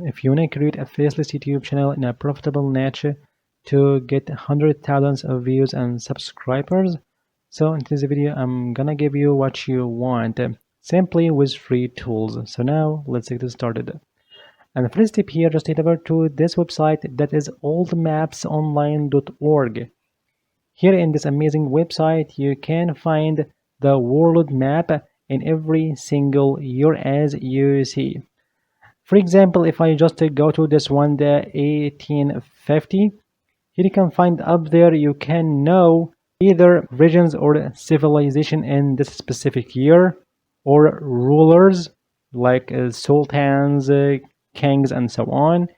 if you want to create a faceless YouTube channel in a profitable niche to get hundred thousands of views and subscribers. So in this video, I'm gonna give you what you want simply with free tools. So now let's get started. And the first step here, just head over to this website, that is oldmapsonline.org. Here in this amazing website, you can find the world map in every single year as you see. For example, if I just go to this one, the 1850, here you can find up there, you can know either regions or civilization in this specific year, or rulers like sultans, kings, and so on,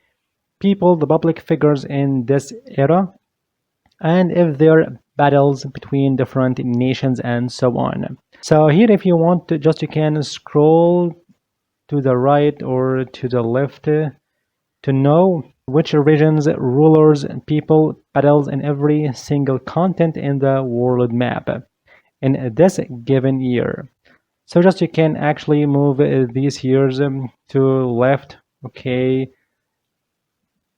people, the public figures in this era, and if there are battles between different nations and so on. So here, if you want to, just you can scroll to the right or to the left to know which regions, rulers, people, battles in every single continent in the world map in this given year. So just you can actually move these years to left, okay,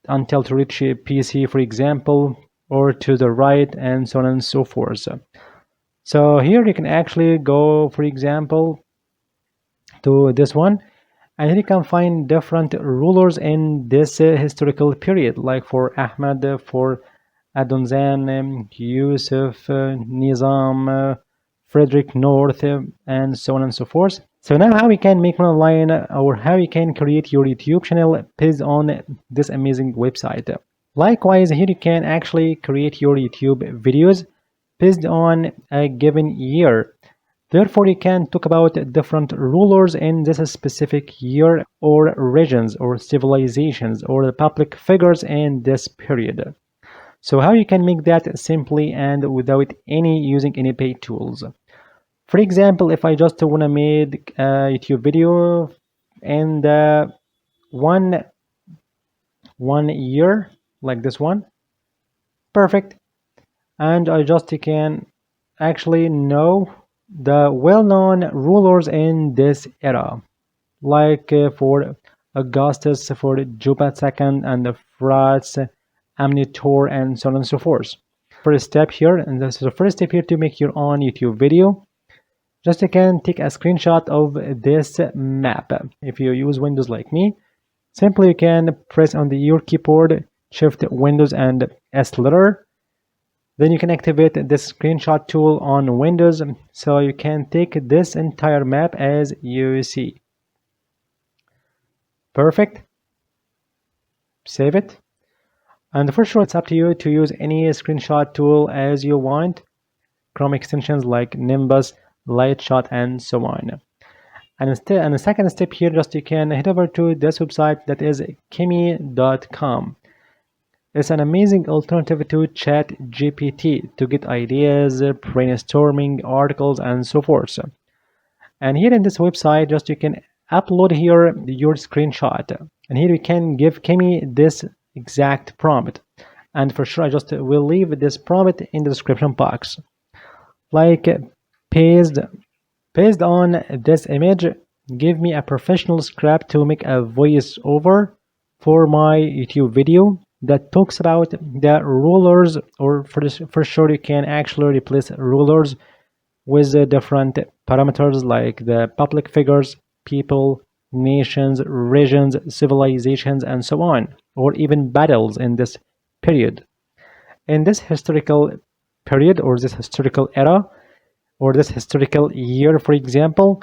until to reach PC, for example, or to the right, and so on and so forth. So here you can actually go, for example, to this one, and here you can find different rulers in this historical period, like for Ahmad, for Adonzan, Yusuf, Nizam, Frederick North, and so on and so forth. So now how we can make one online, or how you can create your YouTube channel based on this amazing website. Likewise, here you can actually create your YouTube videos based on a given year. Therefore, you can talk about different rulers in this specific year, or regions, or civilizations, or the public figures in this period. So how you can make that simply and without using any paid tools. For example, if I just want to make a YouTube video in the one year, like this one, perfect, and I just can actually know the well-known rulers in this era, like for Augustus, for Juba II, and the Frats, Amnitor, and so on and so forth. First step here, and this is the first step here to make your own YouTube video. Just you can take a screenshot of this map. If you use Windows like me, simply you can press on your keyboard Shift Windows and S letter. Then you can activate this screenshot tool on Windows, so you can take this entire map as you see. Perfect. Save it. And for sure, it's up to you to use any screenshot tool as you want. Chrome extensions like Nimbus, Lightshot, and so on. And the second step here, just you can head over to this website, that is kimi.com. It's an amazing alternative to ChatGPT to get ideas, brainstorming, articles, and so forth. And here in this website, just you can upload here your screenshot. And here you can give Kimi this exact prompt. And for sure, I just will leave this prompt in the description box. Like, based on this image, give me a professional script to make a voiceover for my YouTube video that talks about the rulers, or for sure you can actually replace rulers with different parameters like the public figures, people, nations, regions, civilizations, and so on, or even battles in this period. In this historical period, or this historical era, or this historical year, for example,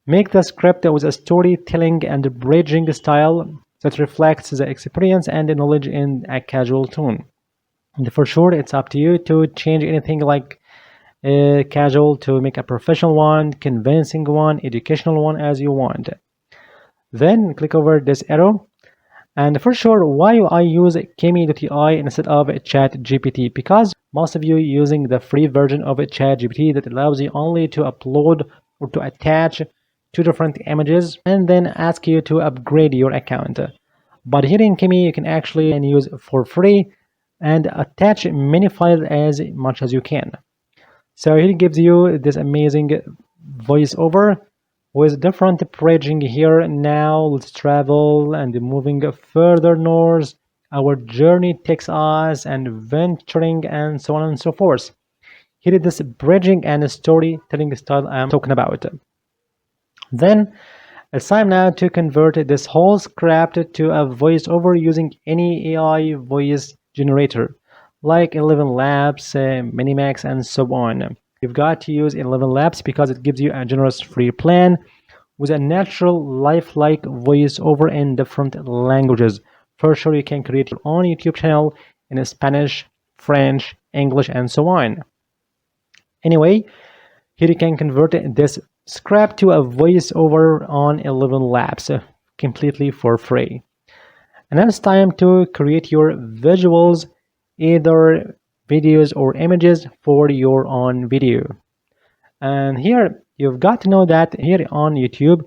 make the script with a storytelling and bridging style that reflects the experience and the knowledge in a casual tone. And for sure, it's up to you to change anything like casual to make a professional one, convincing one, educational one, as you want. Then click over this arrow. And for sure, why I use kimi.ai instead of ChatGPT? Because most of you using the free version of ChatGPT that allows you only to upload or to attach two different images and then ask you to upgrade your account. But here in Kimi, you can actually use for free and attach many files as much as you can. So here it gives you this amazing voiceover with different bridging here. Now let's travel and moving further north. Our journey takes us and venturing and so on and so forth. Here is this bridging and storytelling style I'm talking about. Then it's time now to convert this whole script to a voiceover using any AI voice generator like 11 Labs, Minimax, and so on. You've got to use 11 Labs because it gives you a generous free plan with a natural, lifelike voiceover in different languages. For sure, you can create your own YouTube channel in Spanish, French, English, and so on. Anyway, here you can convert this script to a voiceover on 11 Labs completely for free. And then it's time to create your visuals, either videos or images for your own video. And here you've got to know that here on YouTube,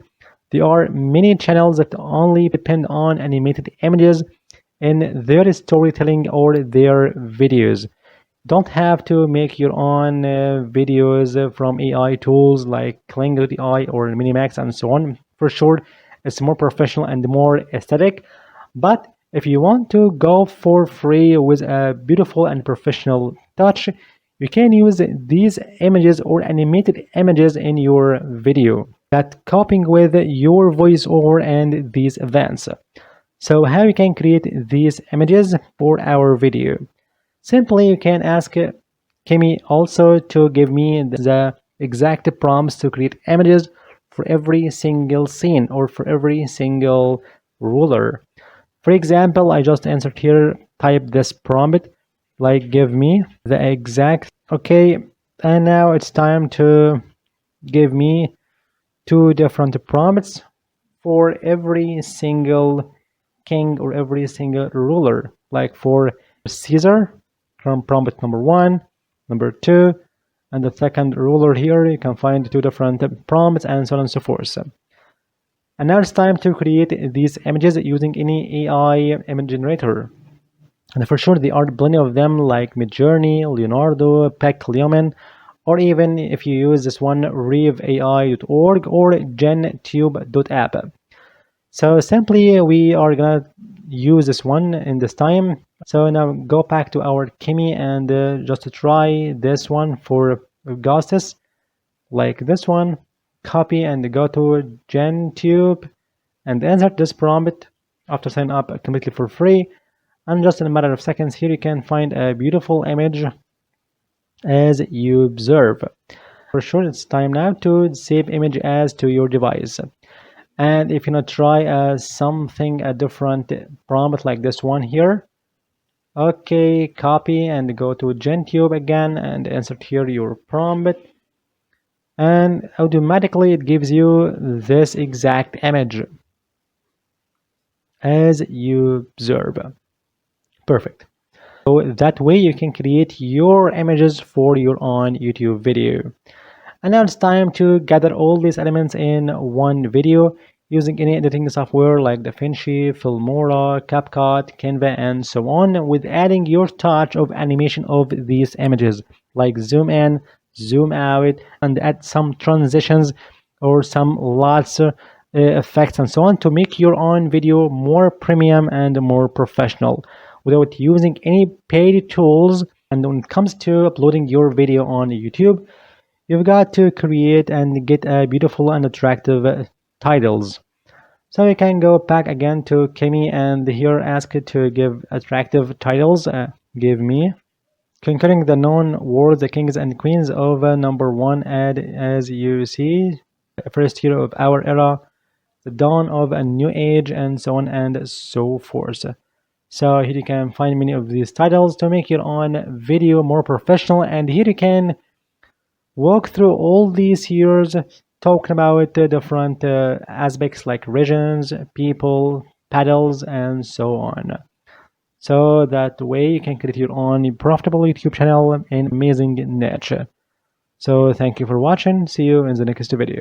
there are many channels that only depend on animated images in their storytelling or their videos. Don't have to make your own videos from AI tools like Kling AI or Minimax and so on. For sure, it's more professional and more aesthetic. But if you want to go for free with a beautiful and professional touch, you can use these images or animated images in your video that copying with your voiceover and these events. So how you can create these images for our video? Simply, you can ask Kimi also to give me the exact prompts to create images for every single scene or for every single ruler. For example, I just answered here, type this prompt, like give me the exact, okay, and now it's time to give me two different prompts for every single king or every single ruler, like for Caesar, from prompt number 1, number 2, and the second ruler here, you can find two different prompts and so on and so forth. And now it's time to create these images using any AI image generator. And for sure, there are plenty of them like Midjourney, Leonardo, Peck Leoman, or even if you use this one, revai.org or gentube.app. So simply, we are gonna use this one in this time. So now go back to our Kimi and just try this one for Augustus, like this one. Copy and go to GenTube and insert this prompt after sign up completely for free. And just in a matter of seconds, here you can find a beautiful image as you observe. For sure, it's time now to save image as to your device. And if you want to try a different prompt like this one here, okay, copy and go to GenTube again and insert here your prompt. And automatically it gives you this exact image as you observe. Perfect. So that way you can create your images for your own YouTube video. And now it's time to gather all these elements in one video using any editing software like DaVinci, Filmora, CapCut, Canva, and so on, with adding your touch of animation of these images, like zoom in, zoom out, and add some transitions or some lots effects and so on to make your own video more premium and more professional without using any paid tools. And when it comes to uploading your video on YouTube, you've got to create and get a beautiful and attractive titles. So you can go back again to Kimi and here ask it to give attractive titles. Give me conquering the known world, the kings and queens of number 1, and as you see, the first year of our era, the dawn of a new age, and so on and so forth. So here you can find many of these titles to make your own video more professional, and here you can walk through all these years talking about different aspects like regions, people, pedals, and so on. So that way you can create your own profitable YouTube channel in amazing niche. So thank you for watching. See you in the next video.